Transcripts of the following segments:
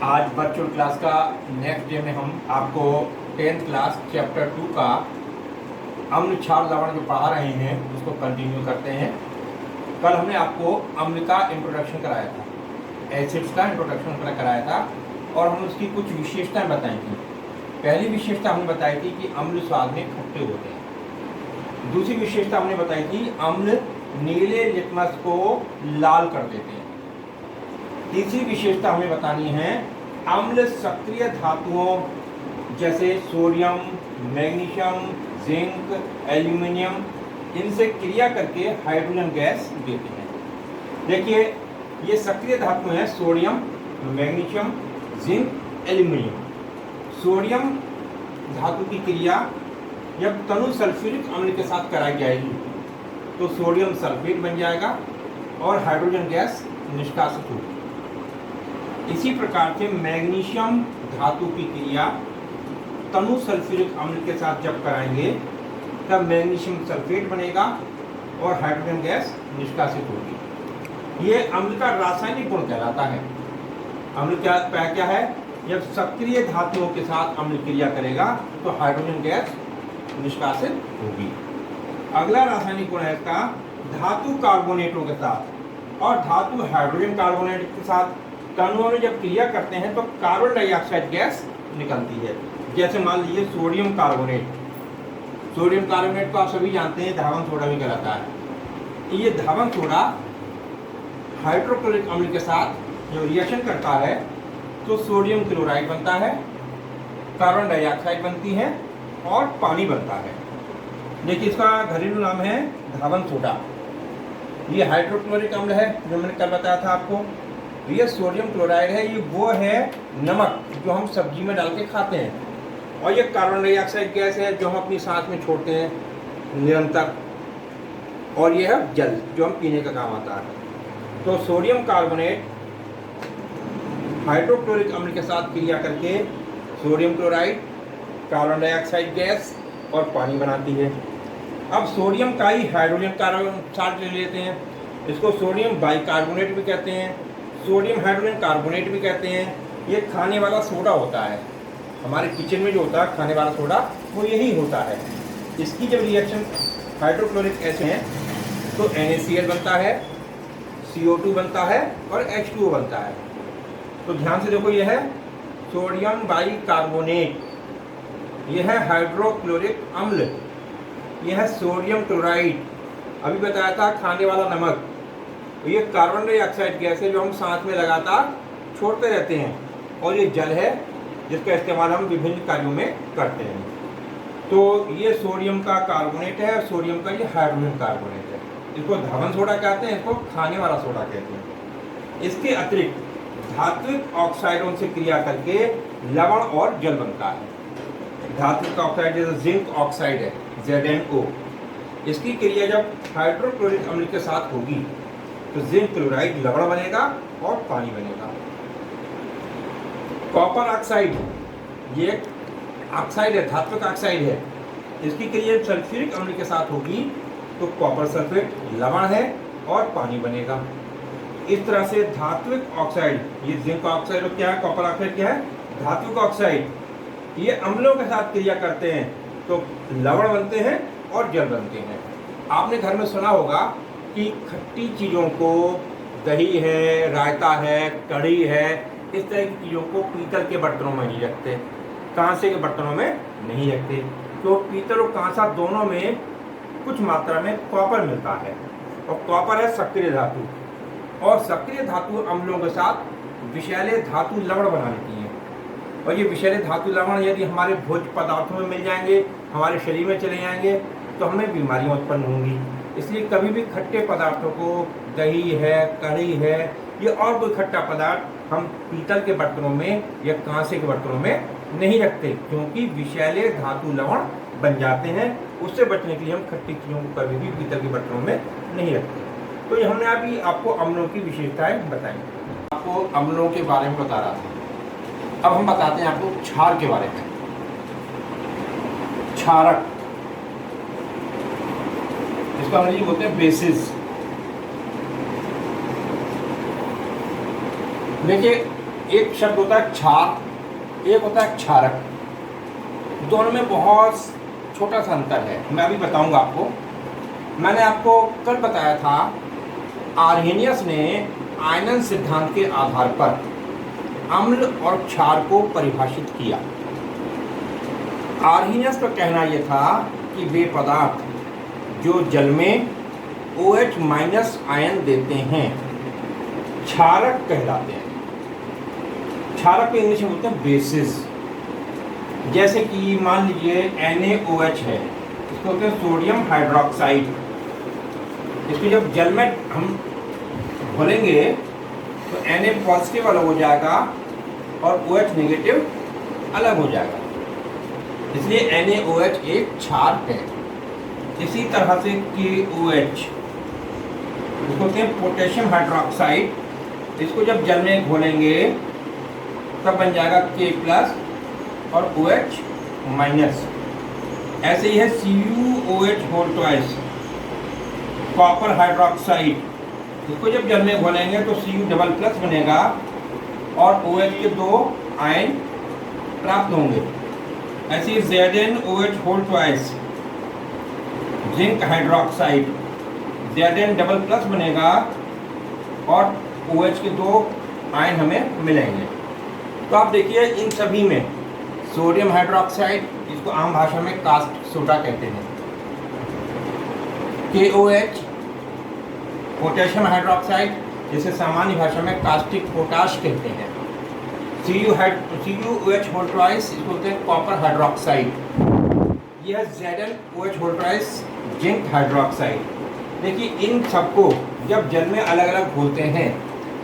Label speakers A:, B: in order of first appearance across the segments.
A: आज virtual class का next day में हम आपको 10th क्लास चैप्टर 2 का अम्ल क्षार लवण जो पढ़ा रहे हैं उसको कंटिन्यू करते हैं। कल हमने आपको अम्ल का इंट्रोडक्शन कराया था, एसिड्स का इंट्रोडक्शन कराया था और हमने उसकी कुछ विशेषताएं बताई थी। पहली विशेषता हमने बताई थी कि अम्ल स्वाद में खट्टे होते हैं। दूसरी विशेषता हमने बताई थी अम्ल नीले लिटमस को लाल कर देते हैं। तीसरी विशेषता हमें बतानी है अम्ल सक्रिय धातुओं जैसे सोडियम, मैग्नीशियम, जिंक, एल्यूमिनियम इनसे क्रिया करके हाइड्रोजन गैस देते हैं। देखिए ये सक्रिय धातु हैं sodium, magnesium, zinc, aluminium. Sodium धातु की क्रिया जब तनु सल्फ्यूरिक अम्ल के साथ कराई जाएगी तो सोडियम सल्फेट बन जाएगा और हाइड्रोजन गैस निष्कासित होगी। इसी प्रकार से मैग्नीशियम धातु की क्रिया तनु सल्फ्यूरिक अम्ल के साथ जब कराएंगे तब मैग्नीशियम सल्फेट बनेगा और हाइड्रोजन गैस निष्कासित होगी। ये अम्ल का रासायनिक गुण कहलाता है। अम्ल क्या है? जब सक्रिय धातुओं के साथ अम्ल क्रिया करेगा तो हाइड्रोजन गैस निष्कासित होगी। अगला रासायनिक गुण है इसका धातु कार्बोनेटों के साथ और धातु हाइड्रोजन कार्बोनेट के साथ तनुओं में जब क्रिया करते हैं तो कार्बन डाइऑक्साइड गैस निकलती है। जैसे मान लीजिए सोडियम कार्बोनेट को आप सभी जानते हैं धावन सोडा भी कहलाता है। ये धावन सोडा हाइड्रोक्लोरिक अम्ल के साथ जो रिएक्शन करता है तो सोडियम क्लोराइड बनता है, कार्बन डाइऑक्साइड बनती है और पानी बनता है। देखिए इसका घरेलू नाम है धावन सोडा। ये हाइड्रोक्लोरिक अम्ल है जो मैंने कल बताया था आपको। ये सोडियम क्लोराइड है, ये वो है नमक जो हम सब्जी में डाल के खाते हैं और ये कार्बन डाइऑक्साइड गैस है जो हम अपनी सांस में छोड़ते हैं निरंतर, और ये है जल जो हम पीने का काम आता है। तो सोडियम कार्बोनेट हाइड्रोक्लोरिक अम्ल के साथ क्रिया करके sodium chloride, carbon dioxide gas और पानी बनाती है। अब सोडियम का ही हाइड्रोजन कार्बन साल्ट ले लेते हैं, इसको सोडियम बाइकार्बोनेट भी कहते हैं, सोडियम हाइड्रोजन कार्बोनेट भी कहते हैं। ये खाने वाला सोडा होता है, हमारे किचन में जो होता है खाने वाला सोडा वो यही होता है। इसकी जब रिएक्शन हाइड्रोक्लोरिक एसिड है तो NaCl बनता है, CO2 बनता है और H2O बनता है। तो ध्यान से देखो, ये है सोडियम बाइकार्बोनेट, यह है हाइड्रोक्लोरिक अम्ल, यह है सोडियम क्लोराइड, अभी बताया था खाने वाला नमक। ये कार्बन डाइऑक्साइड गैस है जो हम सांस में लगातार छोड़ते रहते हैं और ये जल है जिसका इस्तेमाल हम विभिन्न कार्यों में करते हैं। तो ये सोडियम का कार्बोनेट है और सोडियम का ये हाइड्रोजन कार्बोनेट है। इसको धावन सोडा कहते हैं, इसको खाने वाला सोडा कहते हैं। इसके अतिरिक्त धात्विक ऑक्साइडों से क्रिया करके लवण और जल बनता है। धात्विक ऑक्साइड जैसे जिंक ऑक्साइड है ZnO, इसकी क्रिया जब हाइड्रोक्लोरिक अम्ल के साथ होगी तो जिंक क्लोराइड लवण बनेगा और पानी बनेगा। कॉपर ऑक्साइड ये एक ऑक्साइड है, धात्विक ऑक्साइड है, इसकी क्रिया सल्फ्यूरिक अम्ल के साथ होगी तो कॉपर सल्फेट लवण है और पानी बनेगा। इस तरह से धात्विक ऑक्साइड, ये जिंक ऑक्साइड क्या है, कॉपर ऑक्साइड क्या है, धात्विक ऑक्साइड, ये अम्लों के साथ क्रिया करते हैं तो लवण बनते हैं और जल बनते हैं। आपने घर में सुना होगा कि खट्टी चीज़ों को, दही है, रायता है, कढ़ी है, इस तरह की चीज़ों को पीतल के बर्तनों में नहीं रखते, कांसे के बर्तनों में नहीं रखते। तो पीतल और कांसा दोनों में कुछ मात्रा में कॉपर मिलता है और कॉपर है सक्रिय धातु, और सक्रिय धातु अम्लों के साथ विषैले धातु लवण बना लेती हैं। और ये विषैले धातु लवण यदि हमारे भोज्य पदार्थों में मिल जाएंगे, हमारे शरीर में चले जाएंगे तो हमें बीमारियाँ उत्पन्न होंगी। इसलिए कभी भी खट्टे पदार्थों को, दही है, कढ़ी है, ये और कोई खट्टा पदार्थ हम पीतल के बर्तनों में या कांसे के बर्तनों में नहीं रखते, क्योंकि विषैले धातु लवण बन जाते हैं। उससे बचने के लिए हम खट्टी चीज़ों को कभी भी पीतल के बर्तनों में नहीं रखते। तो ये हमने अभी आपको अम्लों की विशेषताएं बताई, आपको अम्लों के बारे में बता रहा था। अब हम बताते हैं आपको क्षार के बारे में। क्षारक, इसका अंग्रेजी बोलते हैं बेसिस। देखिए एक शब्द होता है क्षार, एक होता है क्षारक। दोनों में बहुत छोटा सा अंतर है, मैं अभी बताऊंगा आपको। मैंने आपको कल बताया था आर्हेनियस ने आयनन सिद्धांत के आधार पर अम्ल और क्षार को परिभाषित किया। आर्हेनियस का कहना यह था कि वे पदार्थ जो जल में OH माइनस आयन देते हैं क्षारक कहलाते हैं। क्षारक को इंग्लिश में बोलते हैं बेसिस। जैसे कि मान लीजिए NaOH है, इसको बोलते हैं सोडियम हाइड्रोक्साइड। इसको जब जल में हम घोलेंगे तो Na पॉजिटिव अलग हो जाएगा और OH नेगेटिव अलग हो जाएगा, इसलिए NaOH एक क्षार है। इसी तरह से KOH, इसको बोलते हैं पोटेशियम हाइड्रोक्साइड। इसको जब जल में घोलेंगे तब बन जाएगा K+ और OH माइनस। ऐसे ही है CuOH whole twice, copper hydroxide. इसको जब जल में घोलेंगे तो Cu++ बनेगा और OH के 2 आयन प्राप्त होंगे। ऐसे ही ZnOH whole twice, zinc hydroxide, Zn++ बनेगा और OH के 2 आयन हमें मिलेंगे। तो आप देखिए इन सभी में सोडियम हाइड्रोक्साइड, जिसको आम भाषा में कास्ट सोडा कहते हैं, KOH पोटेशियम हाइड्रोक्साइड, जिसे सामान्य भाषा में कास्टिक पोटाश कहते हैं, CuOH होल ट्वाइस, इसको बोलते हैं कॉपर हाइड्रोक्साइड, यह ZnOH whole twice, zinc hydroxide. देखिए इन सबको जब जल में अलग अलग घोलते हैं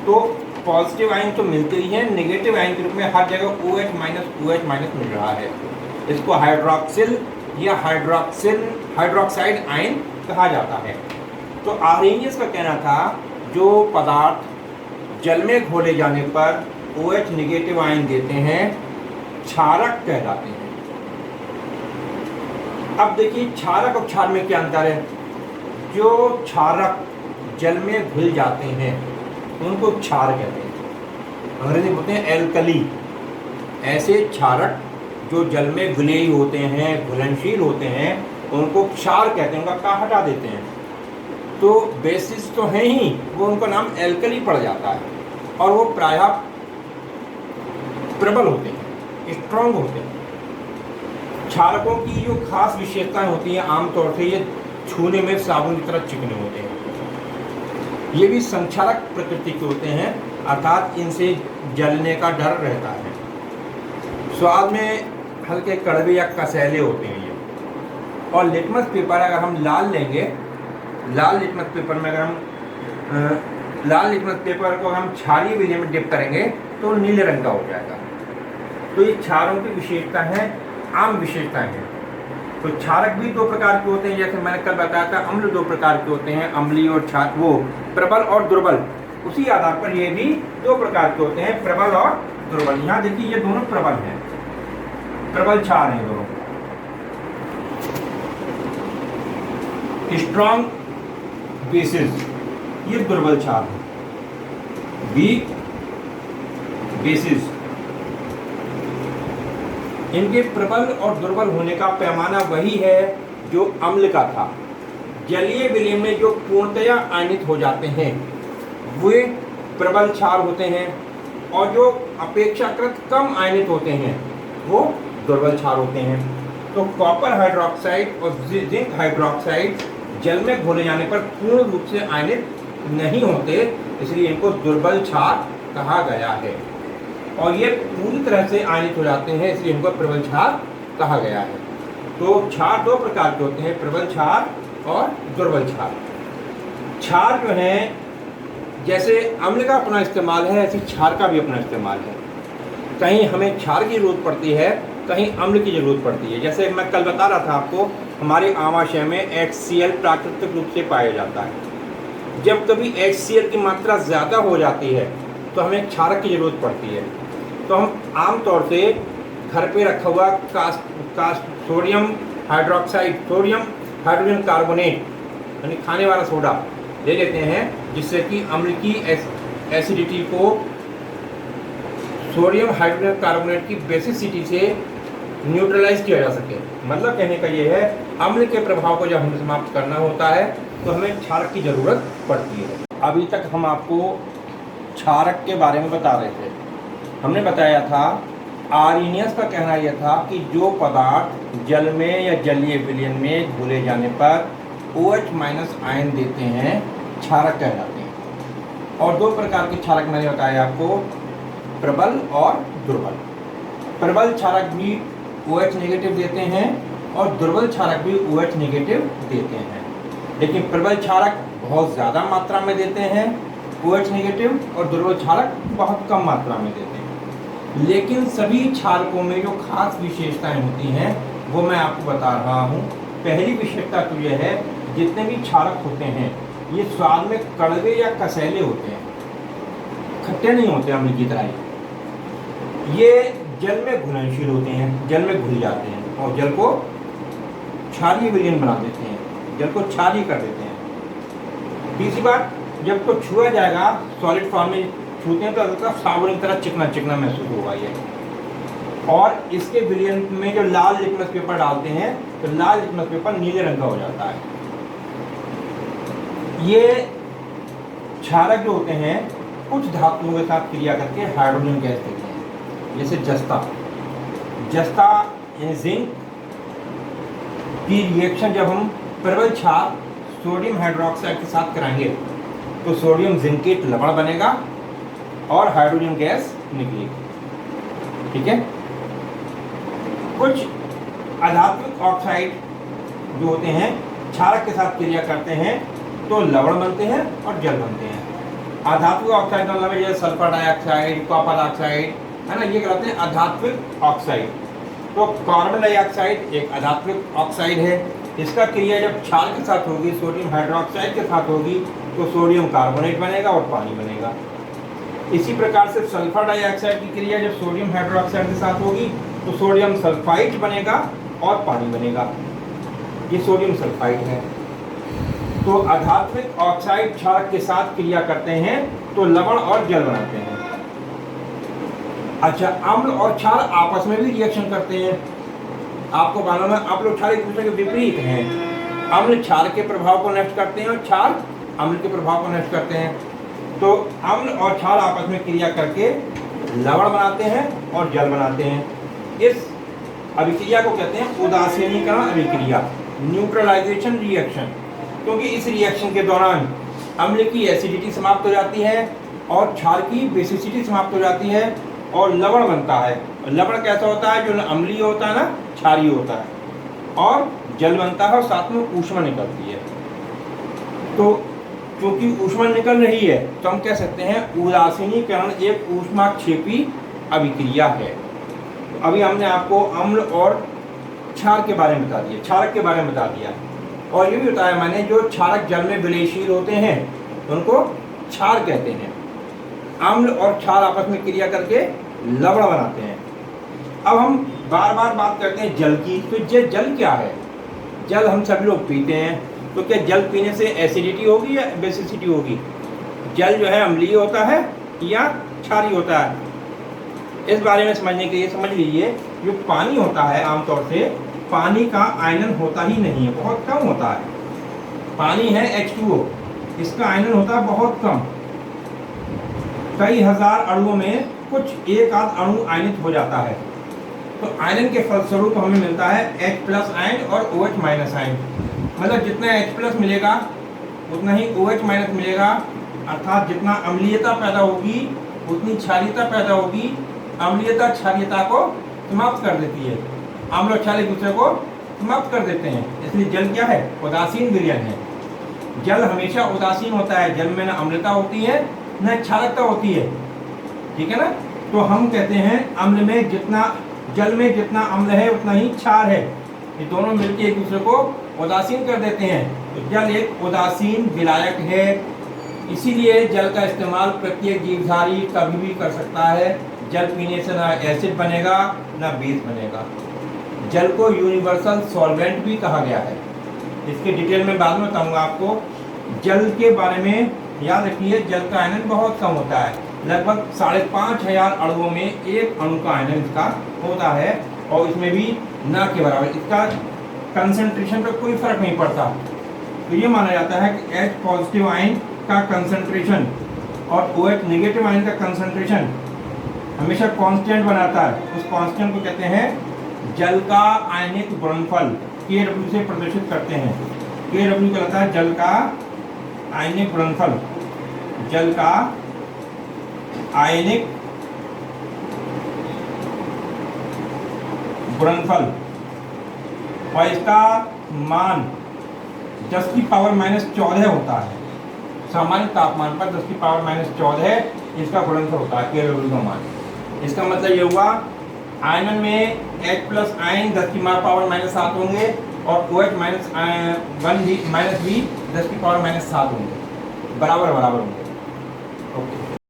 A: तो पॉजिटिव आयन तो मिलते ही हैं, नेगेटिव आयन के रूप में हर जगह OH माइनस मिल रहा है। इसको हाइड्रोक्सिल या हाइड्रोक्साइड आयन कहा जाता है। तो आर्हेनियस का कहना था जो पदार्थ जल में घोले जाने पर OH नेगेटिव आयन देते हैं क्षारक कहलाते हैं। अब देखिए क्षारक और क्षार में क्या अंतर है। जो क्षारक जल में घुल जाते हैं उनको क्षार कहते हैं, अंग्रेजी में बोलते हैं एल्कली। ऐसे क्षारक जो जल में घुले होते हैं, घुलनशील होते हैं, उनको क्षार कहते हैं, उनका का हटा देते हैं। तो बेसिस तो है ही, वो उनका नाम एल्कली पड़ जाता है और वो प्रायः प्रबल होते हैं, स्ट्रॉन्ग होते हैं। क्षारकों की जो खास विशेषताएं होती हैं, आमतौर से ये छूने में साबुन की तरह चिकने होते हैं। ये भी संक्षारक प्रकृति के होते हैं, अर्थात इनसे जलने का डर रहता है। स्वाद में हल्के कड़वे या कसैले होते हैं ये। और लिटमस पेपर अगर हम लाल लेंगे, लाल लिटमस पेपर में अगर हम लाल लिटमस पेपर को हम क्षारीय विलय में डिप करेंगे तो नीले रंग का हो जाएगा। तो ये क्षारों की विशेषता है, आम विशेषताएं हैं। तो क्षारक भी 2 प्रकार के होते हैं, जैसे मैंने कल बताया था अम्ल 2 प्रकार के होते हैं, अम्लीय और क्षार, वो प्रबल और दुर्बल। उसी आधार पर ये भी 2 प्रकार के होते हैं, प्रबल और दुर्बल। यहाँ देखिए ये दोनों प्रबल हैं, प्रबल क्षार हैं दोनों। स्ट्रॉन्ग बेसिस, ये दुर्बल क्षार है। वीक बेसिस, इनके प्रबल और दुर्बल होने का पैमाना वही है जो अम्ल का था। जलीय विलय में जो पूर्णतया आयनित हो जाते हैं वे प्रबल क्षार होते हैं और जो अपेक्षाकृत कम आयनित होते हैं वो दुर्बल क्षार होते हैं। तो कॉपर हाइड्रोक्साइड और जिंक हाइड्रोक्साइड जल में घोले जाने पर पूर्ण रूप से आयनित नहीं होते, इसलिए इनको दुर्बल क्षार कहा गया है। और ये पूरी तरह से आयनित हो जाते हैं, इसलिए इनको प्रबल क्षार कहा गया है। तो क्षार 2 प्रकार के होते हैं, प्रबल क्षार और दुर्बल क्षार। क्षार जो है जैसे अम्ल का अपना इस्तेमाल है, ऐसे क्षार का भी अपना इस्तेमाल है। कहीं हमें क्षार की जरूरत पड़ती है, कहीं अम्ल की जरूरत पड़ती है। जैसे मैं कल बता रहा था आपको, हमारे आमाशय में HCl प्राकृतिक रूप से पाया जाता है। जब कभी HCl की मात्रा ज़्यादा हो जाती है तो हमें क्षारक की जरूरत पड़ती है। तो हम आमतौर से घर पे रखा हुआ sodium hydroxide, sodium hydrogen carbonate यानी खाने वाला सोडा ले लेते हैं, जिससे कि अम्ल की एसिडिटी को सोडियम हाइड्रोजन कार्बोनेट की बेसिसिटी से न्यूट्रलाइज किया जा सके। मतलब कहने का ये है, अम्ल के प्रभाव को जब हमें समाप्त करना होता है तो हमें क्षारक की ज़रूरत पड़ती है। अभी तक हम आपको क्षारक के बारे में बता रहे थे। हमने बताया था, आर्नियस का कहना यह था कि जो पदार्थ जल में या जलीय विलयन में घुले जाने पर OH- आयन देते हैं क्षारक कहलाते हैं। और दो प्रकार के क्षारक मैंने बताया आपको, प्रबल और दुर्बल। प्रबल क्षारक भी OH नेगेटिव देते हैं और दुर्बल क्षारक भी OH नेगेटिव देते हैं। लेकिन प्रबल क्षारक बहुत ज़्यादा मात्रा में देते हैं OH नेगेटिव, और दुर्बल क्षारक बहुत कम मात्रा में देते हैं। लेकिन सभी क्षारकों में जो खास विशेषताएं होती हैं वो मैं आपको बता रहा हूँ। पहली विशेषता तो यह है, जितने भी क्षारक होते हैं ये स्वाद में कड़वे या कसैले होते हैं, खट्टे नहीं होते अम्ल की तरह। ये जल में घुलनशील होते हैं, जल में घुल जाते हैं और जल को क्षारीय विलयन बना देते हैं, जल को क्षारीय कर देते हैं। तीसरी बात, जब तो छुआ जाएगा, सॉलिड फॉर्म में छूते हैं तो हल्का साबुन की तरह चिकना चिकना महसूस होगा ये। और इसके विलयन में जो लाल लिटमस पेपर डालते हैं तो लाल लिटमस पेपर नीले रंग का हो जाता है। ये क्षारक जो होते हैं कुछ धातुओं के साथ क्रिया करके हाइड्रोजन गैस देते हैं, जैसे जस्ता यानी जिंक की रिएक्शन जब हम प्रबल क्षार सोडियम हाइड्रोक्साइड के साथ कराएंगे तो सोडियम जिंकेट लवण बनेगा और हाइड्रोजन गैस निकलेगी। ठीक है। कुछ अधात्विक ऑक्साइड जो होते हैं क्षारक के साथ क्रिया करते हैं तो लवण बनते हैं और जल बनते हैं। अधात्विक ऑक्साइड मतलब जैसे सल्फर डाइऑक्साइड, कॉपर ऑक्साइड, है ना, ये कहलाते हैं अधात्विक ऑक्साइड। तो कार्बन डाइऑक्साइड एक अधात्विक ऑक्साइड है। इसका क्रिया जब क्षार के साथ होगी, सोडियम हाइड्रोक्साइड के साथ होगी तो सोडियम कार्बोनेट बनेगा और पानी बनेगा। इसी प्रकार से सल्फर डाइऑक्साइड की क्रिया जब सोडियम हाइड्रोक्साइड के साथ होगी तो सोडियम सल्फाइड बनेगा और पानी बनेगा। ये सोडियम सल्फाइड है। तो अधात्विक ऑक्साइड क्षारक के साथ क्रिया करते हैं तो लवण और जल बनाते हैं। अच्छा, अम्ल और क्षार आपस में भी रिएक्शन करते हैं। आपको मालूम है, अम्ल और क्षार एक दूसरे के विपरीत हैं। अम्ल क्षार के प्रभाव को नष्ट करते हैं और क्षार अम्ल के प्रभाव को नष्ट करते हैं। तो अम्ल और क्षार आपस में क्रिया करके लवण बनाते हैं और जल बनाते हैं। इस अभिक्रिया को कहते हैं उदासीनीकरण अभिक्रिया, न्यूट्रलाइजेशन रिएक्शन। क्योंकि इस रिएक्शन के दौरान अम्ल की एसिडिटी समाप्त हो जाती है और क्षार की बेसिसिटी समाप्त हो जाती है और लवण बनता है। लवण कैसा होता है? जो अम्लीय होता है ना, क्षारीय होता है, और जल बनता है और साथ में ऊष्मा निकलती है। तो क्योंकि ऊष्मा निकल रही है तो हम कह सकते हैं उदासीनीकरण एक ऊष्माक्षेपी अभिक्रिया है। तो अभी हमने आपको अम्ल और क्षार के बारे में बता दिया, क्षारक के बारे में बता दिया, और ये भी बताया मैंने जो क्षारक जल में विलयशील होते हैं उनको क्षार कहते हैं। अम्ल और क्षार आपस में क्रिया करके लवण बनाते हैं। अब हम बार बार बात करते हैं जल की। तो ये जल क्या है? जल हम सभी लोग पीते हैं, तो क्या जल पीने से एसिडिटी होगी या बेसिसिटी होगी? जल जो है अम्लीय होता है या क्षारीय होता है? इस बारे में समझने के लिए समझ लीजिए, जो पानी होता है आमतौर से पानी का आयनन होता ही नहीं है, बहुत कम होता है। पानी है H2O, इसका आयनन होता है बहुत कम। कई हजार अणुओं में कुछ एक आध अणु आयनित हो जाता है। तो आयनन के फलस्वरूप हमें मिलता है H+ आयन और OH- आयन। मतलब जितना H+ मिलेगा उतना ही OH- मिलेगा, अर्थात जितना अम्लीयता पैदा होगी उतनी क्षारीयता पैदा होगी। अम्लीयता क्षारीयता को समाप्त कर देती है, अम्ल और क्षार एक दूसरे को समाप्त कर देते हैं। इसलिए जल क्या है? उदासीन विलयन है। जल हमेशा उदासीन होता है, जल में न अम्लता होती है न क्षारकता होती है। ठीक है ना? तो हम कहते हैं अम्ल में जितना, जल में जितना अम्ल है उतना ही क्षार है। ये दोनों मिलकर एक दूसरे को उदासीन कर देते हैं। तो जल एक उदासीन विलायक है। इसीलिए जल का इस्तेमाल प्रत्येक जीवधारी कभी भी कर सकता है। जल पीने से ना एसिड बनेगा ना बेस बनेगा। जल को यूनिवर्सल सॉल्वेंट भी कहा गया है। इसके डिटेल में बाद में बताऊंगा आपको। जल के बारे में याद रखिए, जल का आयनन बहुत कम होता है, लगभग 5,500 अणुओं में एक अणु का आयनन इसका होता है और इसमें भी ना के बराबर, इसका कंसंट्रेशन पे कोई फर्क नहीं पड़ता। तो ये माना जाता है कि H पॉजिटिव आयन का कंसंट्रेशन और OH नेगेटिव आयन का कंसंट्रेशन हमेशा कांस्टेंट बनाता है। उस कांस्टेंट को कहते हैं जल का आयनिक गुणनफल, KW से प्रदर्शित करते हैं। KW कहलाता है जल का आयनिक गुणनफल, जल का आयनिक गुणनफल, और इसका मान 10⁻⁻14 होता है। सामान्य तापमान पर 10⁻⁻14 इसका गुणनफल होता है, KW का मान। इसका मतलब ये हुआ आयनन में H प्लस आयन 10⁻⁻7 होंगे और OH -1 भी -भी 10⁻⁻7 होंगे, बराबर होंगे। ओके।